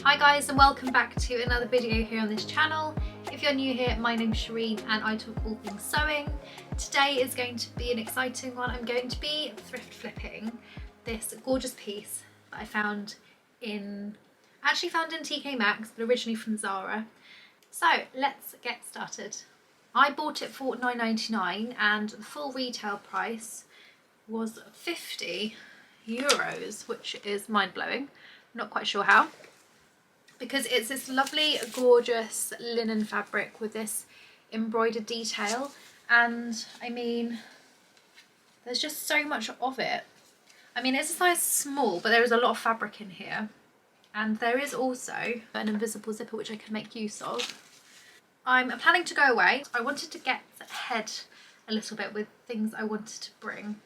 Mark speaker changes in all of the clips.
Speaker 1: Hi guys, and welcome back to another video here on this channel. If you're new here, my name's Shireen and I talk all things sewing. Today is going to be an exciting one. I'm going to be thrift flipping this gorgeous piece that I found in TK Maxx, but originally from Zara. So let's get started. I bought it for £9.99 and the full retail price was €50, which is mind-blowing. Not quite sure how, because it's this lovely gorgeous linen fabric with this embroidered detail, and I mean there's just so much of it. I mean, it's a size small, but there is a lot of fabric in here, and there is also an invisible zipper which I can make use of. I'm planning to go away. I wanted to get ahead a little bit with things I wanted to bring,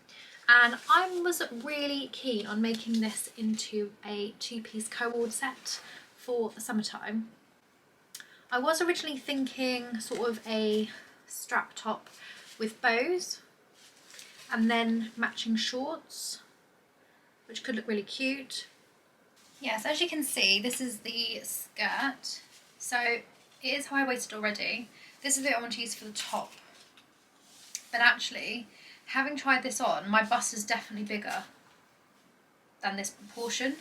Speaker 1: and I was really keen on making this into a two-piece Co-Ord set for the summertime. I was originally thinking sort of a strap top with bows and then matching shorts, which could look really cute. Yes, as you can see, this is the skirt. So it is high-waisted already. This is the bit I want to use for the top. But actually, having tried this on, my bust is definitely bigger than this proportion.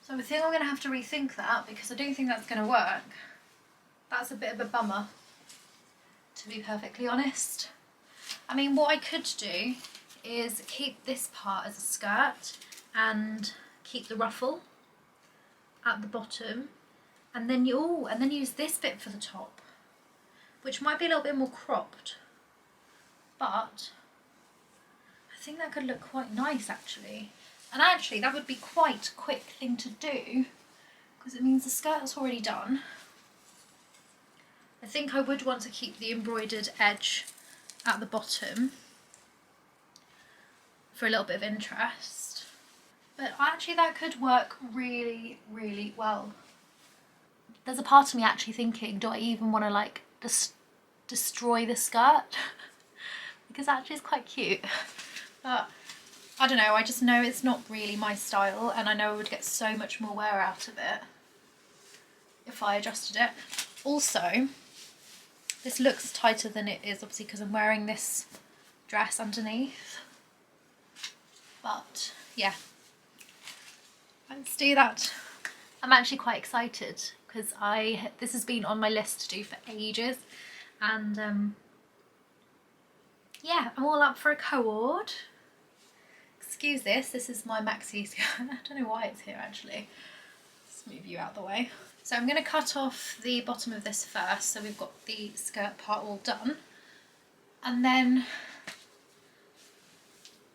Speaker 1: So I think I'm going to have to rethink that, because I don't think that's going to work. That's a bit of a bummer, to be perfectly honest. I mean, what I could do is keep this part as a skirt and keep the ruffle at the bottom, and then use this bit for the top, which might be a little bit more cropped, but I think that could look quite nice actually. And actually that would be quite a quick thing to do, because it means the skirt's already done. I think I would want to keep the embroidered edge at the bottom for a little bit of interest, but actually that could work really, really well. There's a part of me actually thinking, do I even want to like destroy the skirt? Because actually it's quite cute, but I don't know, I just know it's not really my style, and I know I would get so much more wear out of it if I adjusted it. Also, this looks tighter than it is, obviously because I'm wearing this dress underneath, but yeah, let's do that. I'm actually quite excited because this has been on my list to do for ages, and yeah, I'm all up for a Co-Ord. Excuse this is my maxi skirt. I don't know why it's here actually. Let's move you out the way. So I'm going to cut off the bottom of this first, so we've got the skirt part all done, and then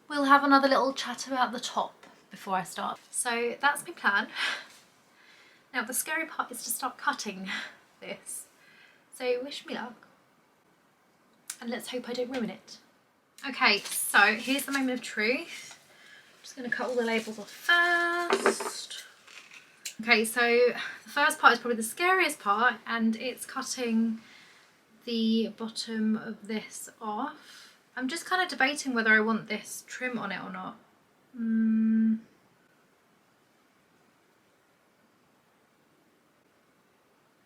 Speaker 1: we'll have another little chat about the top before I start. So that's my plan. Now the scary part is to start cutting this, so wish me luck and let's hope I don't ruin it. Okay, so here's the moment of truth. I'm just going to cut all the labels off first. Okay, so the first part is probably the scariest part, and it's cutting the bottom of this off. I'm just kind of debating whether I want this trim on it or not.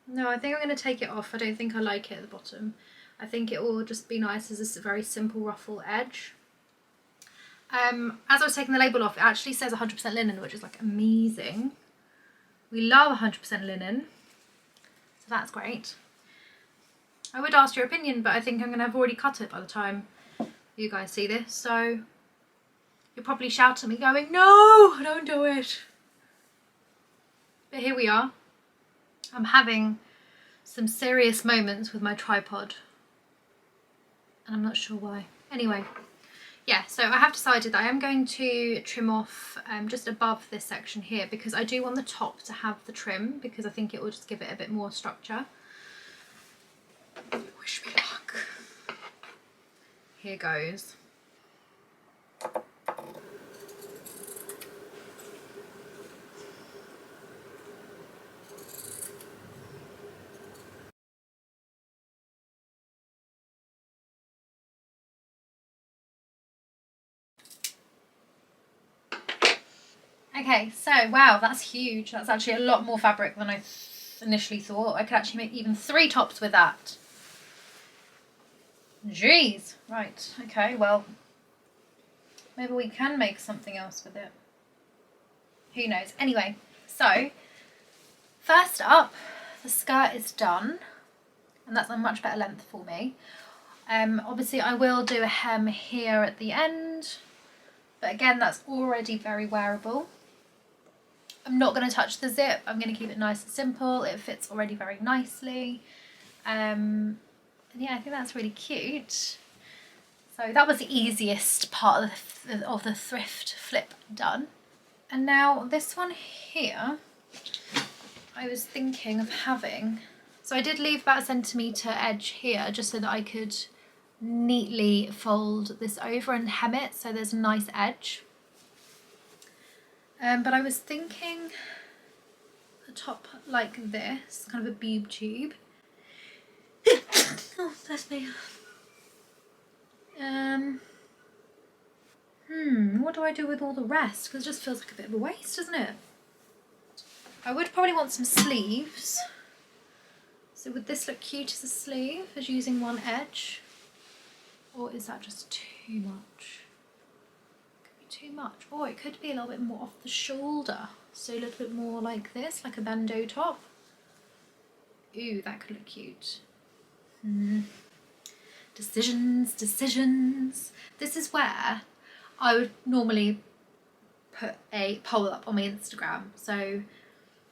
Speaker 1: No, I think I'm going to take it off. I don't think I like it at the bottom. I think it will just be nice as a very simple ruffle edge. As I was taking the label off, it actually says 100% linen, which is like amazing. We love 100% linen, so that's great. I would ask your opinion, but I think I'm going to have already cut it by the time you guys see this, so you'll probably shout at me going, no, don't do it. But here we are. I'm having some serious moments with my tripod, and I'm not sure why. Anyway, yeah, so I have decided that I am going to trim off just above this section here, because I do want the top to have the trim, because I think it will just give it a bit more structure. Wish me luck. Here goes. Okay, so wow, that's huge. That's actually a lot more fabric than I initially thought. I could actually make even 3 tops with that. Jeez. Right, okay, well, maybe we can make something else with it. Who knows? Anyway, so first up, the skirt is done, and that's a much better length for me. Obviously I will do a hem here at the end, but again, that's already very wearable. I'm not going to touch the zip. I'm going to keep it nice and simple. It fits already very nicely. And yeah, I think that's really cute. So that was the easiest part of the thrift flip done. And now this one here, I was thinking of having, so I did leave about a centimetre edge here just so that I could neatly fold this over and hem it so there's a nice edge. But I was thinking a top like this, kind of a boob tube. Oh, bless me. What do I do with all the rest? Because it just feels like a bit of a waste, doesn't it? I would probably want some sleeves. So would this look cute as a sleeve, as using one edge? Or is that just too much? Too much. Or it could be a little bit more off the shoulder, so a little bit more like this, like a bandeau top. Ooh, that could look cute. Decisions. This is where I would normally put a poll up on my Instagram. So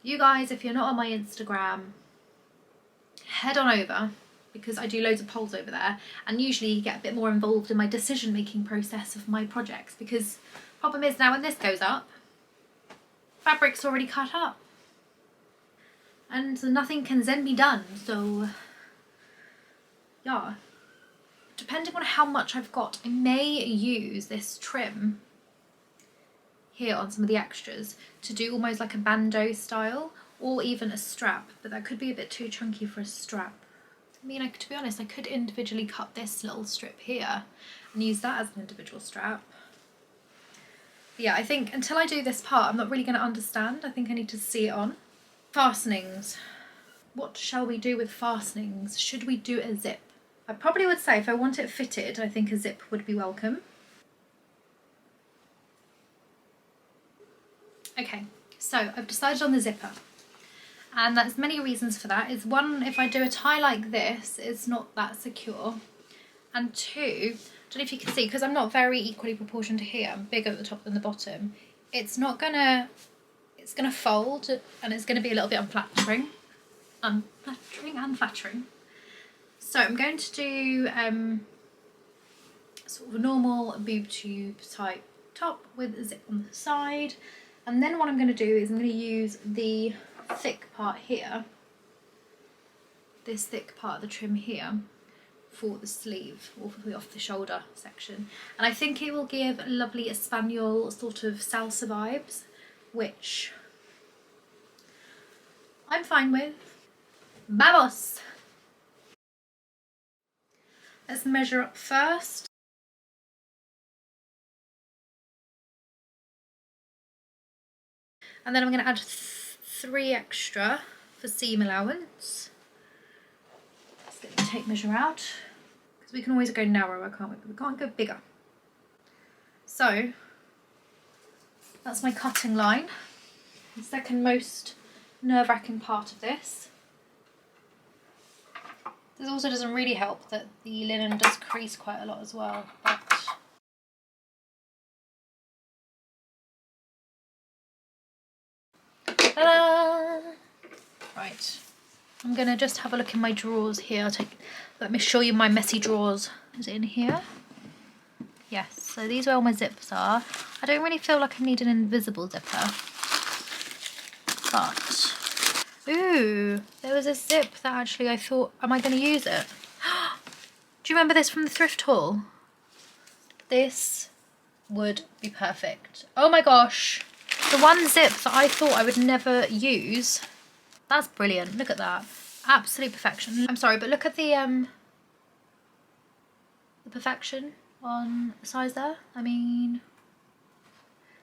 Speaker 1: you guys, if you're not on my Instagram, head on over, because I do loads of polls over there, and usually get a bit more involved in my decision making process of my projects, because problem is now when this goes up, fabric's already cut up and nothing can then be done. So yeah, depending on how much I've got, I may use this trim here on some of the extras to do almost like a bandeau style, or even a strap, but that could be a bit too chunky for a strap. I mean, to be honest, I could individually cut this little strip here and use that as an individual strap. But yeah, I think until I do this part, I'm not really going to understand. I think I need to see it on. Fastenings. What shall we do with fastenings? Should we do a zip? I probably would say if I want it fitted, I think a zip would be welcome. Okay, so I've decided on the zipper. And there's many reasons for that. Is one, if I do a tie like this, it's not that secure. And two, I don't know if you can see, because I'm not very equally proportioned here, I'm bigger at the top than the bottom, it's gonna fold, and it's gonna be a little bit unflattering. So I'm going to do sort of a normal boob tube type top with a zip on the side. And then what I'm going to do is I'm going to use the thick part here, this thick part of the trim here, for the sleeve, or for the off the shoulder section. And I think it will give lovely Espanol sort of salsa vibes, which I'm fine with. Vamos! Let's measure up first. And then I'm going to add 3 extra for seam allowance. Let's get the tape measure out, because we can always go narrower, can't we? But we can't go bigger. So that's my cutting line. The second most nerve-wracking part of this. This also doesn't really help that the linen does crease quite a lot as well, but ta-da! Right, I'm gonna just have a look in my drawers here. Let me show you my messy drawers. Is it in here? Yes, so these are where all my zips are. I don't really feel like I need an invisible zipper, but ooh, there was a zip that actually I thought, am I going to use it? Do you remember this from the thrift haul? This would be perfect. Oh my gosh, the one zip that I thought I would never use. That's brilliant. Look at that. Absolute perfection. I'm sorry, but look at the perfection on the size there. I mean,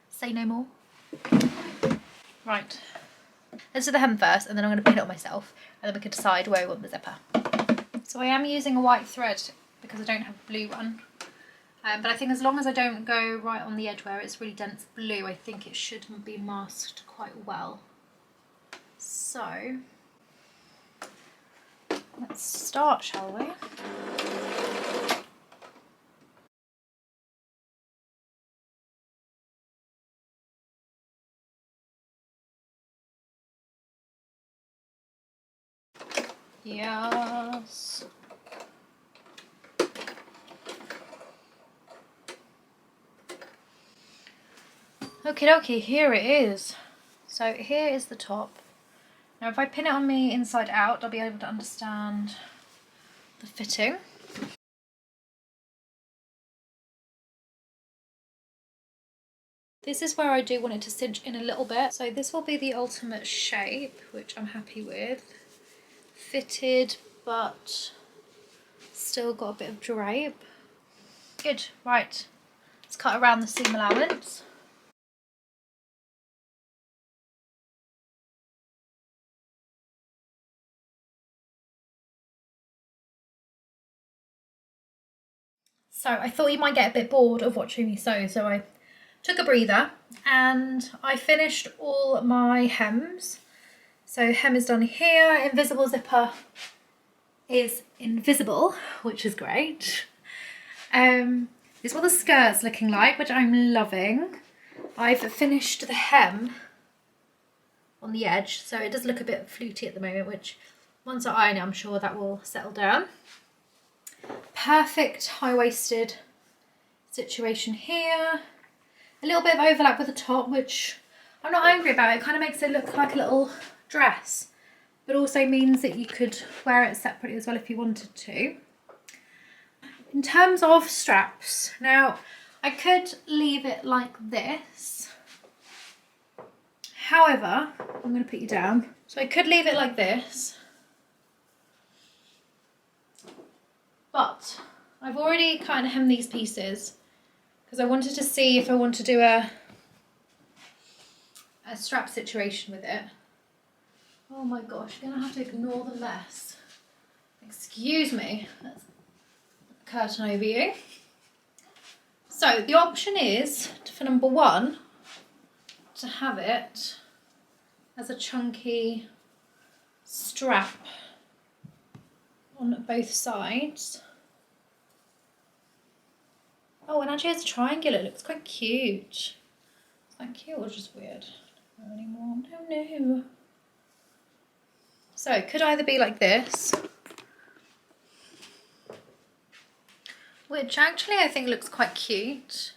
Speaker 1: say no more. Right, let's do the hem first and then I'm going to pin it on myself and then we can decide where we want the zipper. So I am using a white thread because I don't have a blue one. But I think as long as I don't go right on the edge where it's really dense blue, I think it should be masked quite well. So let's start, shall we? Yes. Okie dokie, here it is. So here is the top. Now if I pin it on me inside out, I'll be able to understand the fitting. This is where I do want it to cinch in a little bit. So this will be the ultimate shape, which I'm happy with. Fitted, but still got a bit of drape. Good, right. Let's cut around the seam allowance. So I thought you might get a bit bored of watching me sew, so I took a breather and I finished all my hems. So hem is done here, invisible zipper is invisible, which is great. This is what the skirt's looking like, which I'm loving. I've finished the hem on the edge, so it does look a bit fluty at the moment, which once I iron it, I'm sure that will settle down. Perfect high-waisted situation here. A little bit of overlap with the top, which I'm not angry about. It kind of makes it look like a little dress, but also means that you could wear it separately as well if you wanted to. In terms of straps, now I could leave it like this. However, I'm going to put you down. So I could leave it like this, but I've already kind of hemmed these pieces because I wanted to see if I want to do a strap situation with it. Oh my gosh, you're going to have to ignore the mess. Excuse me. Let's curtain over you. So the option is, for number one, to have it as a chunky strap on both sides. Oh, and actually it's triangular, it looks quite cute. Is that cute or just weird? Not anymore, I don't know. So it could either be like this, which actually I think looks quite cute.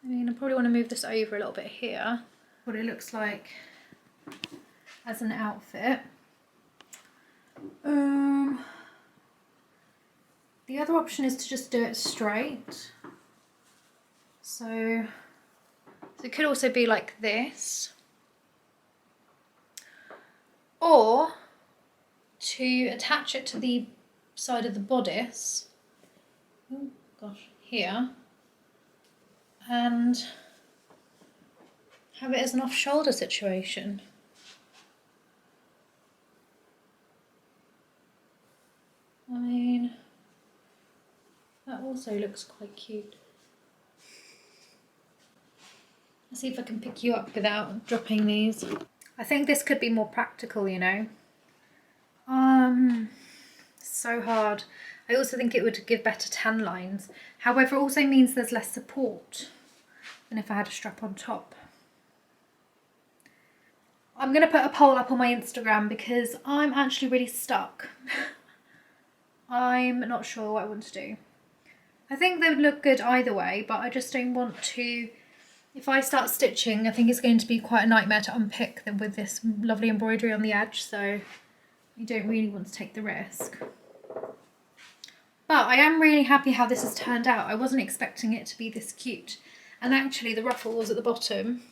Speaker 1: I mean, I probably want to move this over a little bit here. What it looks like as an outfit. The other option is to just do it straight. So it could also be like this. Or to attach it to the side of the bodice. Oh gosh, here. And have it as an off-shoulder situation. I mean, that also looks quite cute. Let's see if I can pick you up without dropping these. I think this could be more practical, you know. So hard. I also think it would give better tan lines. However, it also means there's less support than if I had a strap on top. I'm going to put a poll up on my Instagram because I'm actually really stuck. I'm not sure what I want to do. I think they would look good either way, but I just don't want to, if I start stitching, I think it's going to be quite a nightmare to unpick them with this lovely embroidery on the edge, so you don't really want to take the risk. But I am really happy how this has turned out. I wasn't expecting it to be this cute. And actually the ruffles at the bottom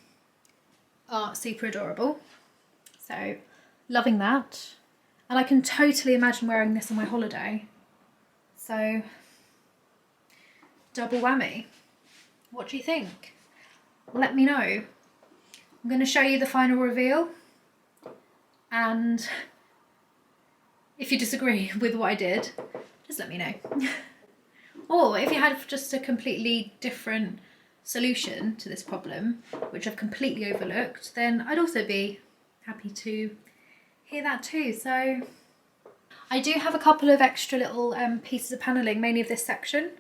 Speaker 1: are super adorable. So loving that. And I can totally imagine wearing this on my holiday. So double whammy. What do you think? Let me know. I'm going to show you the final reveal, and if you disagree with what I did, just let me know. Or if you had just a completely different solution to this problem, which I've completely overlooked, then I'd also be happy to hear that too. So I do have a couple of extra little pieces of paneling, mainly of this section,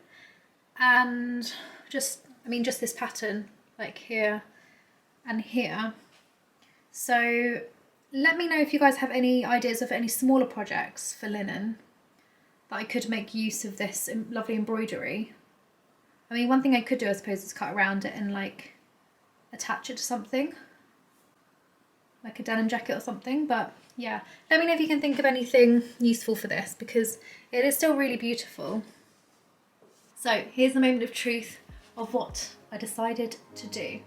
Speaker 1: and just this pattern, like here and here. So let me know if you guys have any ideas of any smaller projects for linen that I could make use of this lovely embroidery. I mean, one thing I could do, I suppose, is cut around it and like attach it to something, like a denim jacket or something. But yeah, let me know if you can think of anything useful for this, because it is still really beautiful. So here's the moment of truth of what I decided to do.